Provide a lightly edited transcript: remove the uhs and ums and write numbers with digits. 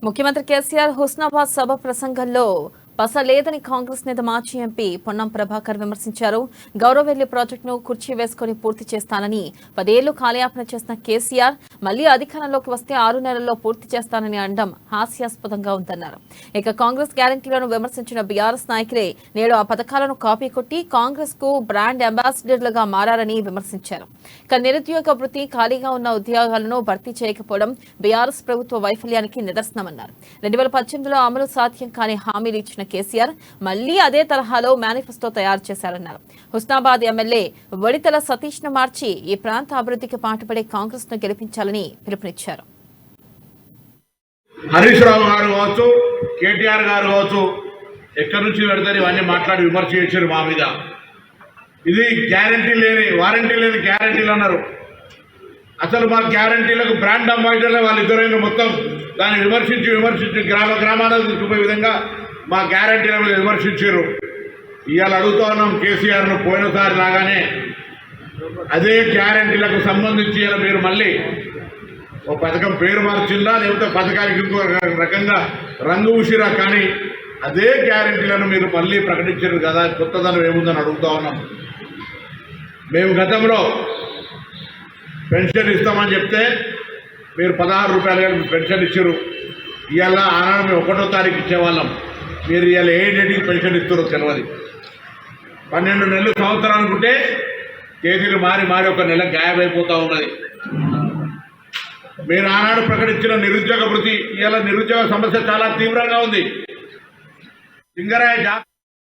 ముఖ్యమంత్రి కేసీఆర్ హుస్నాబాద్ సభ ప్రసంగంలో పసలేదని కాంగ్రెస్ నేత మాజీ ఎంపీ పొన్నం ప్రభాకర్ విమర్శించారు. గౌరవెల్లి ప్రాజెక్టును కుర్చీ వేసుకుని పూర్తి చేస్తానని 10 ఏళ్లు కాలయాపన చేసిన కేసీఆర్ మళ్లీ అధికారంలోకి వస్తే 6 నెలల్లో పూర్తి చేస్తానని అనడం హాస్యాస్పదంగా ఉందన్నారు. ఇక కాంగ్రెస్ గ్యారంటీలను విమర్శించిన బీఆర్ఎస్ నాయకులే నేడు ఆ పథకాలను కాపీ కొట్టి కాంగ్రెస్ కు బ్రాండ్ అంబాసిడర్లుగా మారారని విమర్శించారు. ఇక నిరుద్యోగ వృత్తి, ఖాళీగా ఉన్న ఉద్యోగాలను భర్తీ చేయకపోవడం బీఆర్ఎస్ ప్రభుత్వ వైఫల్యానికి నిదర్శనమన్నారు. 2018లో అమలు సాధ్యం కాని హామీలు ఇచ్చిన కేసీఆర్ మళ్లీ అదే తరహాలో మేనిఫెస్టో తయారు చేశారన్నారు. హుస్నాబాద్ ఎమ్మెల్యే వడితల సతీష్ ను మార్చి ఈ ప్రాంత అభివృద్ధికి పాటుపడే కాంగ్రెస్ ను గెలిపించాలని పిలుపునిచ్చారు. హరీష్ రావు గారు కావచ్చు, కేటీఆర్ గారు కావచ్చు, ఎక్కడి నుంచి పెడతారు ఇవన్నీ మాట్లాడి విమర్శ చేశారు మా మీద. ఇది వారంటీ లేని గ్యారంటీలు అన్నారు. అసలు మా గ్యారంటీలకు బ్రాండ్ అంబాసిడర్లు వాళ్ళిద్దరైనా మొత్తం దాన్ని విమర్శించి గ్రామాలకు తీసుకుపోయే విధంగా మా గ్యారంటీల మీద విమర్శించారు. ఇవాళ అడుగుతా ఉన్నాం కేసీఆర్ను, పోయినసారి లాగానే అదే గ్యారంటీలకు సంబంధించి మీరు మళ్ళీ ఒక పథకం పేరు మార్చిందా, లేకపోతే పథకానికి ఇంకో రకంగా రంగు ఊసిరా, కానీ అదే గ్యారంటీలను మీరు మళ్ళీ ప్రకటించారు కదా, కొత్తదనం ఏముందని అడుగుతా ఉన్నాం. మేము గతంలో పెన్షన్ ఇస్తామని చెప్తే మీరు 16 రూపాయలు పెన్షన్ ఇచ్చారు. ఇవాళ ఆనాడు మేము 1వ తారీఖు ఇచ్చేవాళ్ళం. మీరు ఇవాళ ఏ డేట్కి పెన్షన్ ఇస్తారో తెలియదు. 12 నెలలు సంవత్సరానికి ఉంటే తేదీలు మారి ఒక నెల గాయమైపోతూ ఉన్నది. మీరు ఆనాడు ప్రకటించిన నిరుద్యోగ వృత్తి, ఇవాళ నిరుద్యోగ సమస్య చాలా తీవ్రంగా ఉంది. సింగరాయ